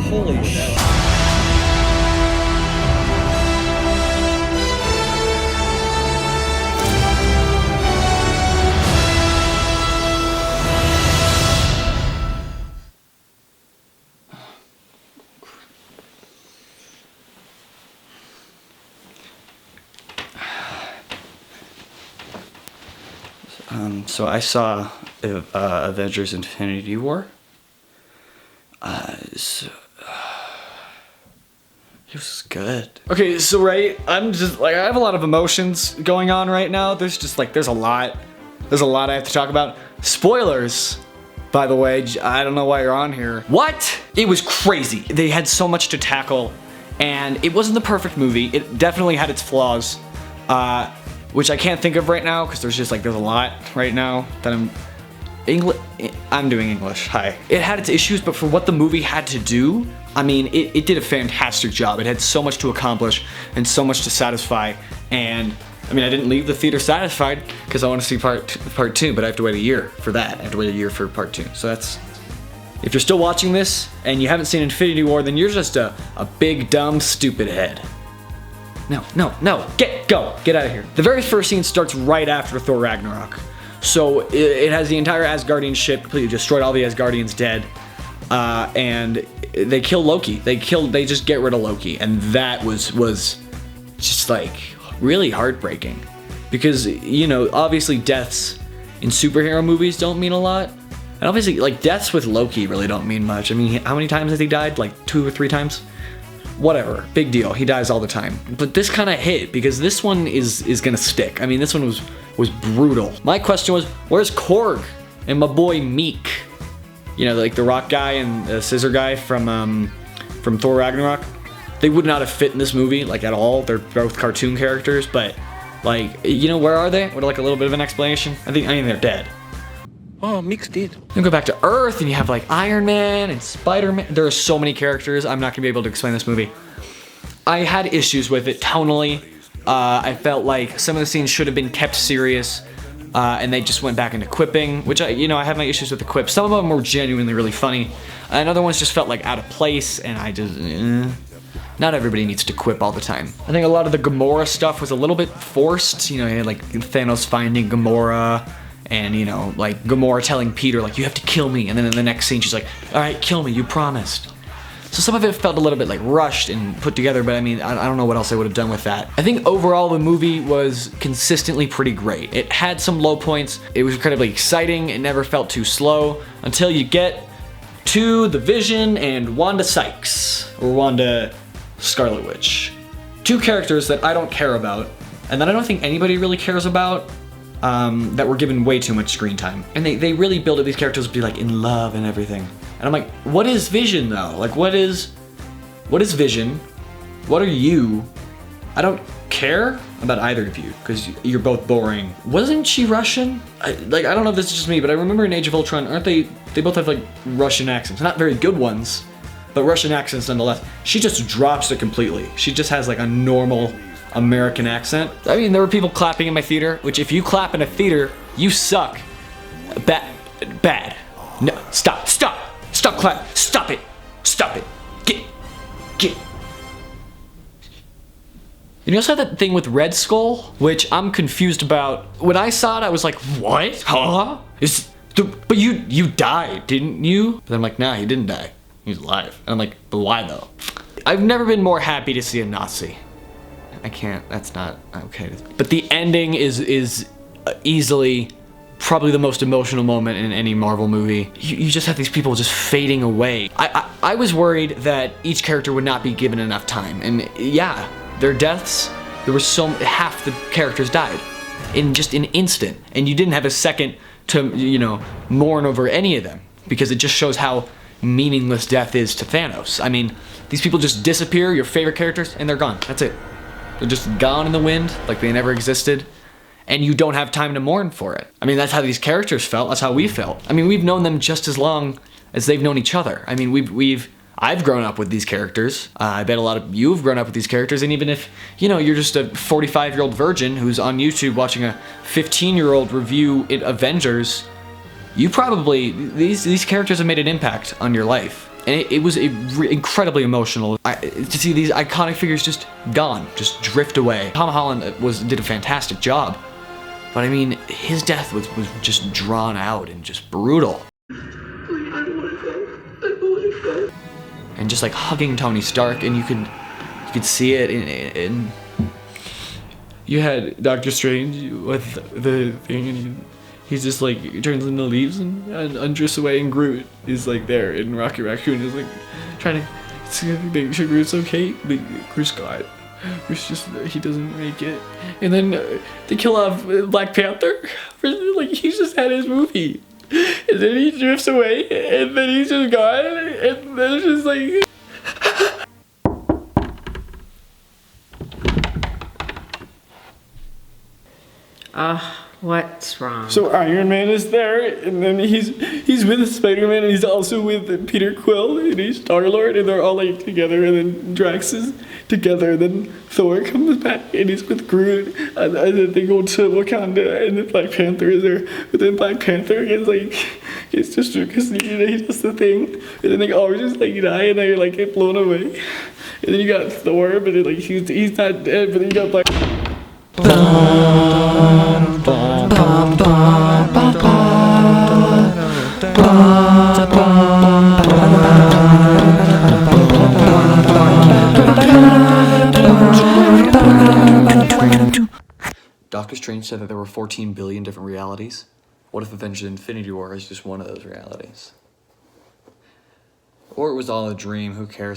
Holy shit. So I saw Avengers Infinity War. It was good. Okay, so right, I'm just like, I have a lot of emotions going on right now. There's a lot I have to talk about. Spoilers, by the way, I don't know why you're on here. What? It was crazy. They had so much to tackle, and it wasn't the perfect movie. It definitely had its flaws, which I can't think of right now because there's a lot right now that I'm doing English. Hi. It had its issues, but for what the movie had to do, I mean, it did a fantastic job. It had so much to accomplish and so much to satisfy. And I mean, I didn't leave the theater satisfied because I want to see part two, but I have to wait a year for that. I have to wait a year for part two. So that's, if you're still watching this and you haven't seen Infinity War, then you're just a big, dumb, stupid head. No, get out of here. The very first scene starts right after Thor Ragnarok. So it has the entire Asgardian ship completely destroyed, all the Asgardians dead, and they kill Loki. They just get rid of Loki, and that was just like really heartbreaking, because obviously deaths in superhero movies don't mean a lot, and obviously like deaths with Loki really don't mean much. I mean, how many times has he died? Like 2 or 3 times? Whatever, big deal. He dies all the time. But this kind of hit because this one is gonna stick. I mean, this one was brutal. My question was, where's Korg and my boy Meek? Like the rock guy and the scissor guy from Thor Ragnarok. They would not have fit in this movie like at all. They're both cartoon characters, but like, where are they? With like a little bit of an explanation. I mean they're dead. Oh, Meek's dead. You go back to Earth and you have like Iron Man and Spider-Man. There are so many characters. I'm not gonna be able to explain this movie. I had issues with it tonally. I felt like some of the scenes should have been kept serious, and they just went back into quipping, which I have my issues with the quips. Some of them were genuinely really funny, and other ones just felt like out of place, and I just, not everybody needs to quip all the time. I think a lot of the Gamora stuff was a little bit forced. You had like Thanos finding Gamora, and like Gamora telling Peter like, you have to kill me, and then in the next scene she's like, all right, kill me, you promised. So some of it felt a little bit like rushed and put together, but I mean, I don't know what else I would have done with that. I think overall the movie was consistently pretty great. It had some low points. It was incredibly exciting. It never felt too slow until you get to the Vision and Wanda Sykes, or Wanda Scarlet Witch. 2 characters that I don't care about, and that I don't think anybody really cares about, that were given way too much screen time. And they really built these characters to be like in love and everything. And I'm like, what is Vision though? Like, what is Vision? What are you? I don't care about either of you because you're both boring. Wasn't she Russian? I don't know if this is just me, but I remember in Age of Ultron, aren't they both have like Russian accents. Not very good ones, but Russian accents nonetheless. She just drops it completely. She just has like a normal American accent. I mean, there were people clapping in my theater, which if you clap in a theater, you suck. Bad. No, stop clap. Stop it. Get. And you also have that thing with Red Skull, which I'm confused about. When I saw it, I was like, what? Huh? But you died, didn't you? But I'm like, nah, he didn't die. He's alive. And I'm like, but why though? I've never been more happy to see a Nazi. I can't, that's not okay. But the ending is easily probably the most emotional moment in any Marvel movie. You just have these people just fading away. I was worried that each character would not be given enough time. And yeah, their deaths, half the characters died in just an instant. And you didn't have a second to, mourn over any of them, because it just shows how meaningless death is to Thanos. I mean, these people just disappear, your favorite characters, and they're gone. That's it. They're just gone in the wind, like they never existed, and you don't have time to mourn for it. I mean, that's how these characters felt. That's how we felt. I mean, we've known them just as long as they've known each other. I mean, I've grown up with these characters. I bet a lot of you have grown up with these characters, and even if, you're just a 45-year-old virgin who's on YouTube watching a 15-year-old review Avengers, you probably, these characters have made an impact on your life. And it was incredibly emotional to see these iconic figures just gone, just drift away. Tom Holland did a fantastic job, but I mean, his death was just drawn out and just brutal. And just like hugging Tony Stark, and you could see it in you had Doctor Strange with the thing, and he's just like, he turns into leaves and undress away, and Groot is like there, and Rocky Raccoon is like trying to make sure Groot's okay, but Groot's gone. Groot's just, he doesn't make it. And then they kill off Black Panther. Like, he's just had his movie. And then he drifts away, and then he's just gone, and then it's just like... What's wrong? So Iron Man is there, and then he's with Spider-Man, and he's also with Peter Quill, and he's Star-Lord, and they're all like together, and then Drax is together, and then Thor comes back, and he's with Groot, and then they go to Wakanda, and then Black Panther is there, but then Black Panther is like, it's just because he does the thing, and then they all just like die, and they're like get blown away, and then you got Thor, but then, like he's not dead, but then you got Black. Doctor Strange said that there were 14 billion different realities. What if Avengers Infinity War is just one of those realities? Or it was all a dream, who cares?